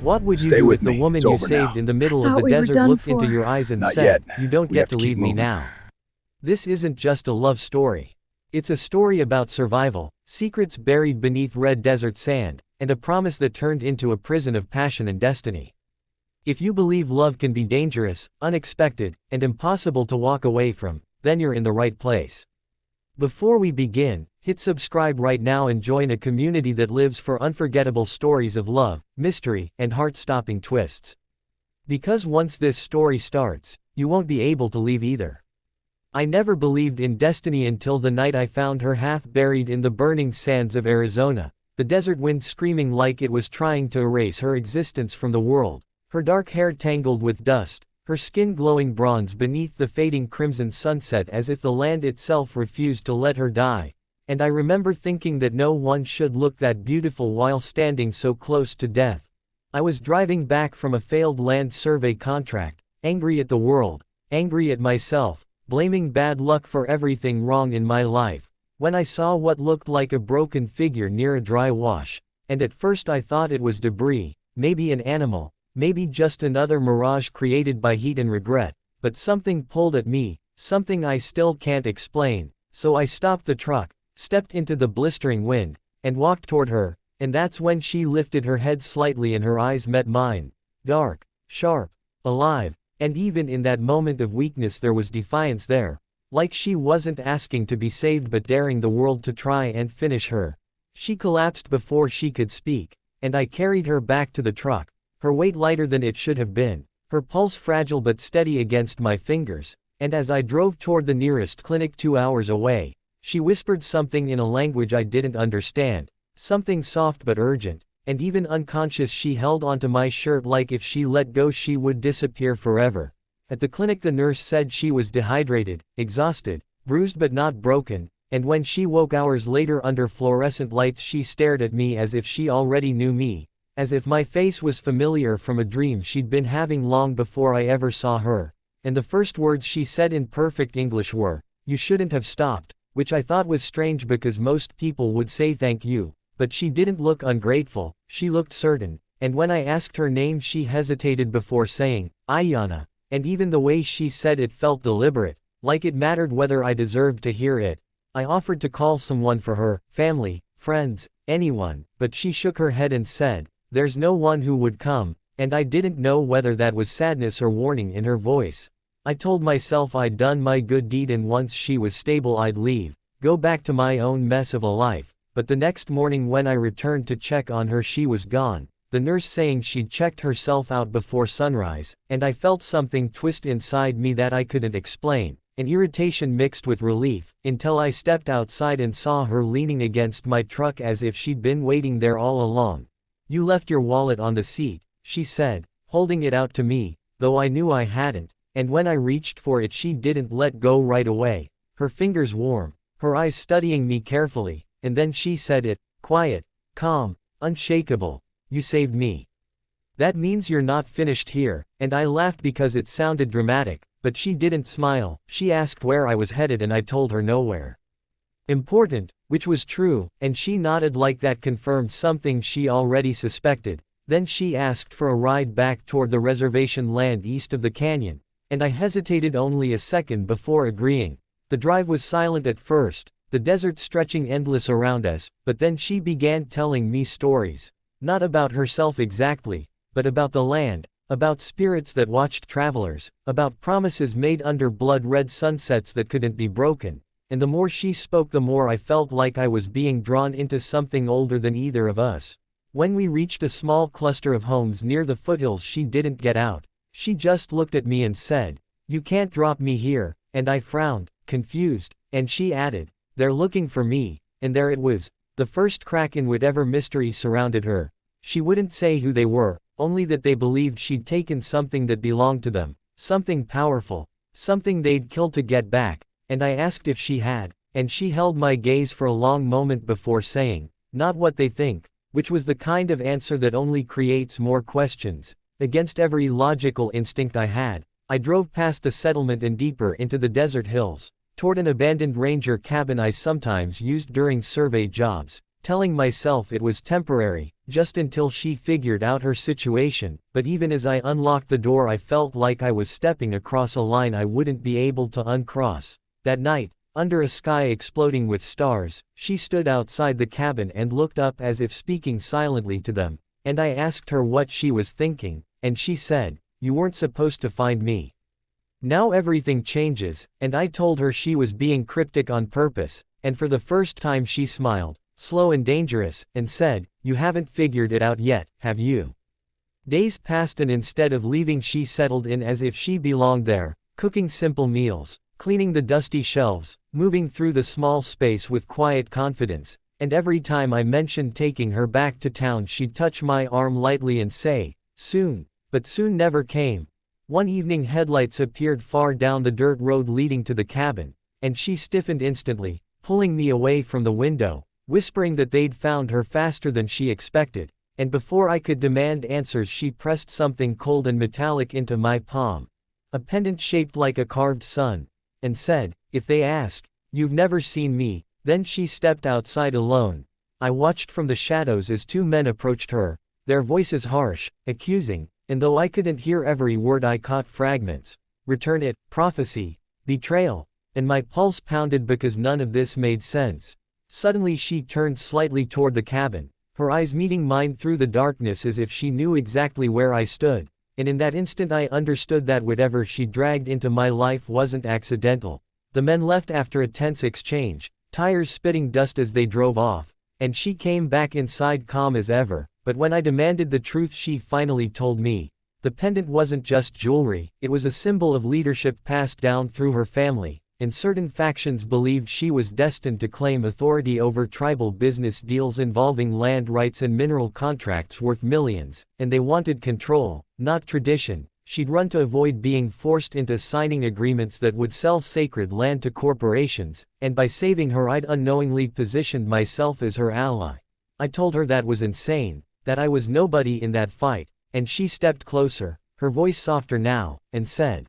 What would you Stay do with if the me. woman It's you over now. saved in the middle of thought the we were desert done looked into for. your eyes and Not said, yet. "You don't We get have to to keep leave me moving. now"? This isn't just a love story. It's a story about survival, secrets buried beneath red desert sand, and a promise that turned into a prison of passion and destiny. If you believe love can be dangerous, unexpected, and impossible to walk away from, then you're in the right place. Before we begin, hit subscribe right now and join a community that lives for unforgettable stories of love, mystery, and heart-stopping twists. Because once this story starts, you won't be able to leave either. I never believed in destiny until the night I found her half buried in the burning sands of Arizona, the desert wind screaming like it was trying to erase her existence from the world, her dark hair tangled with dust, her skin glowing bronze beneath the fading crimson sunset as if the land itself refused to let her die. And I remember thinking that no one should look that beautiful while standing so close to death. I was driving back from a failed land survey contract, angry at the world, angry at myself, blaming bad luck for everything wrong in my life, when I saw what looked like a broken figure near a dry wash, and at first I thought it was debris, maybe an animal, maybe just another mirage created by heat and regret, but something pulled at me, something I still can't explain, so I stopped the truck, stepped into the blistering wind, and walked toward her, and that's when she lifted her head slightly and her eyes met mine. Dark, sharp, alive. And even in that moment of weakness there was defiance there, like she wasn't asking to be saved but daring the world to try and finish her. She collapsed before she could speak, and I carried her back to the truck, her weight lighter than it should have been, her pulse fragile but steady against my fingers, and as I drove toward the nearest clinic 2 hours away, she whispered something in a language I didn't understand, something soft but urgent. And even unconscious she held onto my shirt like if she let go she would disappear forever. At the clinic the nurse said she was dehydrated, exhausted, bruised but not broken, and when she woke hours later under fluorescent lights she stared at me as if she already knew me, as if my face was familiar from a dream she'd been having long before I ever saw her. And the first words she said in perfect English were, "You shouldn't have stopped," which I thought was strange because most people would say thank you. But she didn't look ungrateful, she looked certain, and when I asked her name she hesitated before saying, "Aiyana," and even the way she said it felt deliberate, like it mattered whether I deserved to hear it. I offered to call someone for her, family, friends, anyone, but she shook her head and said, "There's no one who would come," and I didn't know whether that was sadness or warning in her voice. I told myself I'd done my good deed and once she was stable I'd leave, go back to my own mess of a life. But the next morning when I returned to check on her she was gone, the nurse saying she'd checked herself out before sunrise, and I felt something twist inside me that I couldn't explain, an irritation mixed with relief, until I stepped outside and saw her leaning against my truck as if she'd been waiting there all along. "You left your wallet on the seat," she said, holding it out to me, though I knew I hadn't, and when I reached for it she didn't let go right away, her fingers warm, her eyes studying me carefully. And then she said it, quiet, calm, unshakable, "You saved me. That means you're not finished here," and I laughed because it sounded dramatic, but she didn't smile. She asked where I was headed and I told her nowhere. Important, which was true, and she nodded like that confirmed something she already suspected. Then she asked for a ride back toward the reservation land east of the canyon, and I hesitated only a second before agreeing. The drive was silent at first, the desert stretching endless around us, but then she began telling me stories. Not about herself exactly, but about the land, about spirits that watched travelers, about promises made under blood-red sunsets that couldn't be broken. And the more she spoke the more I felt like I was being drawn into something older than either of us. When we reached a small cluster of homes near the foothills she didn't get out. She just looked at me and said, "You can't drop me here," and I frowned, confused, and she added, "They're looking for me," and there it was, the first crack in whatever mystery surrounded her. She wouldn't say who they were, only that they believed she'd taken something that belonged to them, something powerful, something they'd killed to get back, and I asked if she had, and she held my gaze for a long moment before saying, "Not what they think," which was the kind of answer that only creates more questions. Against every logical instinct I had, I drove past the settlement and deeper into the desert hills, toward an abandoned ranger cabin I sometimes used during survey jobs, telling myself it was temporary, just until she figured out her situation, but even as I unlocked the door I felt like I was stepping across a line I wouldn't be able to uncross. That night, under a sky exploding with stars, she stood outside the cabin and looked up as if speaking silently to them, and I asked her what she was thinking, and she said, "You weren't supposed to find me." Now everything changes, and I told her she was being cryptic on purpose, and for the first time she smiled, slow and dangerous, and said, "You haven't figured it out yet, have you?" Days passed and instead of leaving she settled in as if she belonged there, cooking simple meals, cleaning the dusty shelves, moving through the small space with quiet confidence, and every time I mentioned taking her back to town she'd touch my arm lightly and say, "Soon." But soon never came. One evening headlights appeared far down the dirt road leading to the cabin, and she stiffened instantly, pulling me away from the window, whispering that they'd found her faster than she expected, and before I could demand answers she pressed something cold and metallic into my palm, a pendant shaped like a carved sun, and said, "If they ask, you've never seen me." Then she stepped outside alone. I watched from the shadows as two men approached her, their voices harsh, accusing, and though I couldn't hear every word I caught fragments. Return it, prophecy, betrayal, and my pulse pounded because none of this made sense. Suddenly she turned slightly toward the cabin, her eyes meeting mine through the darkness as if she knew exactly where I stood, and in that instant I understood that whatever she dragged into my life wasn't accidental. The men left after a tense exchange, tires spitting dust as they drove off, and she came back inside calm as ever, but when I demanded the truth she finally told me. The pendant wasn't just jewelry, it was a symbol of leadership passed down through her family, and certain factions believed she was destined to claim authority over tribal business deals involving land rights and mineral contracts worth millions, and they wanted control, not tradition. She'd run to avoid being forced into signing agreements that would sell sacred land to corporations, and by saving her I'd unknowingly positioned myself as her ally. I told her that was insane, that I was nobody in that fight, and she stepped closer, her voice softer now, and said,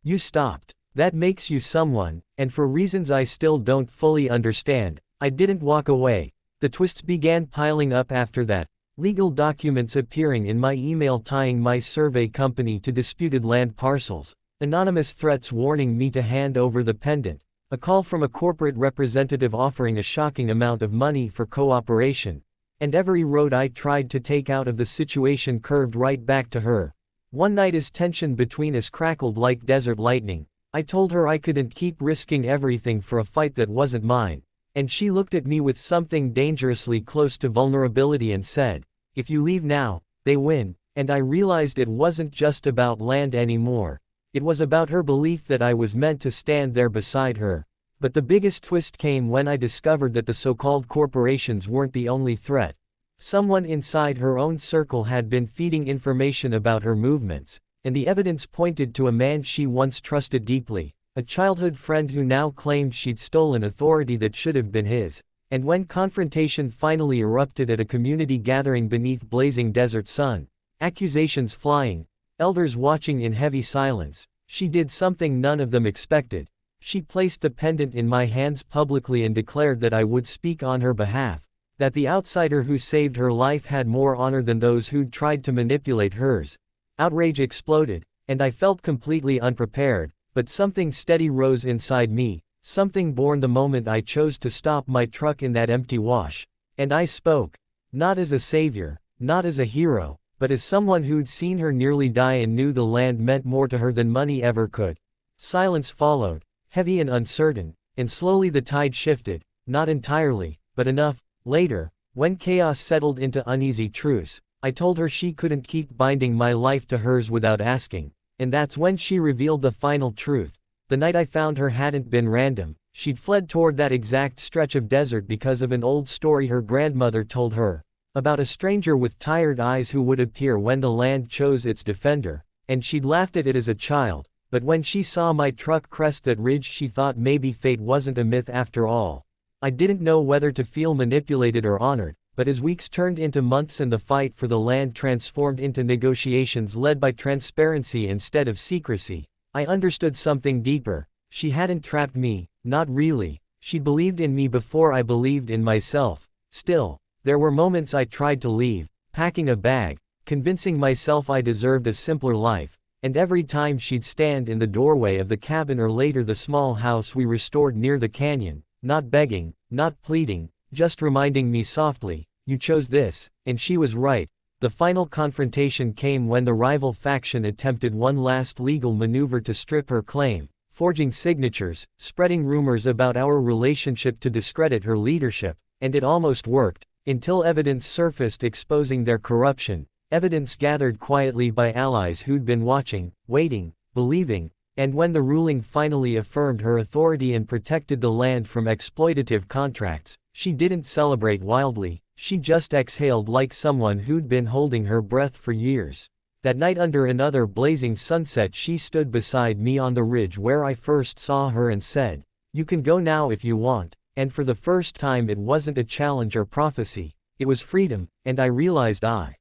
"You stopped. That makes you someone, and for reasons I still don't fully understand." I didn't walk away. The twists began piling up after that. Legal documents appearing in my email tying my survey company to disputed land parcels, anonymous threats warning me to hand over the pendant, a call from a corporate representative offering a shocking amount of money for cooperation, and every road I tried to take out of the situation curved right back to her. One night as tension between us crackled like desert lightning, I told her I couldn't keep risking everything for a fight that wasn't mine, and she looked at me with something dangerously close to vulnerability and said, "If you leave now, they win." And I realized it wasn't just about land anymore. It was about her belief that I was meant to stand there beside her. But the biggest twist came when I discovered that the so-called corporations weren't the only threat. Someone inside her own circle had been feeding information about her movements, and the evidence pointed to a man she once trusted deeply, a childhood friend who now claimed she'd stolen authority that should have been his. And when confrontation finally erupted at a community gathering beneath blazing desert sun, accusations flying, elders watching in heavy silence, she did something none of them expected. She placed the pendant in my hands publicly and declared that I would speak on her behalf, that the outsider who saved her life had more honor than those who'd tried to manipulate hers. Outrage exploded, and I felt completely unprepared, but something steady rose inside me, something born the moment I chose to stop my truck in that empty wash. And I spoke. Not as a savior, not as a hero, but as someone who'd seen her nearly die and knew the land meant more to her than money ever could. Silence followed, heavy and uncertain, and slowly the tide shifted, not entirely, but enough. Later, when chaos settled into uneasy truce, I told her she couldn't keep binding my life to hers without asking, and that's when she revealed the final truth. The night I found her hadn't been random. She'd fled toward that exact stretch of desert because of an old story her grandmother told her, about a stranger with tired eyes who would appear when the land chose its defender, and she'd laughed at it as a child, but when she saw my truck crest that ridge she thought maybe fate wasn't a myth after all. I didn't know whether to feel manipulated or honored, but as weeks turned into months and the fight for the land transformed into negotiations led by transparency instead of secrecy, I understood something deeper. She hadn't trapped me, not really. She believed in me before I believed in myself. Still, there were moments I tried to leave, packing a bag, convincing myself I deserved a simpler life, and every time she'd stand in the doorway of the cabin or later the small house we restored near the canyon, not begging, not pleading, just reminding me softly, "You chose this," and she was right. The final confrontation came when the rival faction attempted one last legal maneuver to strip her claim, forging signatures, spreading rumors about our relationship to discredit her leadership, and it almost worked, until evidence surfaced exposing their corruption, evidence gathered quietly by allies who'd been watching, waiting, believing, and when the ruling finally affirmed her authority and protected the land from exploitative contracts, she didn't celebrate wildly, she just exhaled like someone who'd been holding her breath for years. That night under another blazing sunset she stood beside me on the ridge where I first saw her and said, "You can go now if you want," and for the first time it wasn't a challenge or prophecy, it was freedom, and I realized I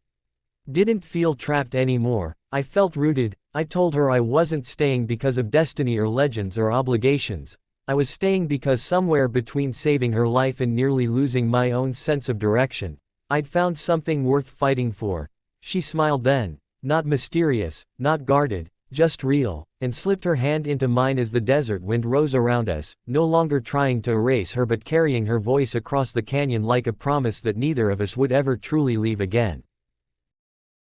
didn't feel trapped anymore. I felt rooted. I told her I wasn't staying because of destiny or legends or obligations. I was staying because somewhere between saving her life and nearly losing my own sense of direction, I'd found something worth fighting for. She smiled then, not mysterious, not guarded, just real, and slipped her hand into mine as the desert wind rose around us, no longer trying to erase her but carrying her voice across the canyon like a promise that neither of us would ever truly leave again.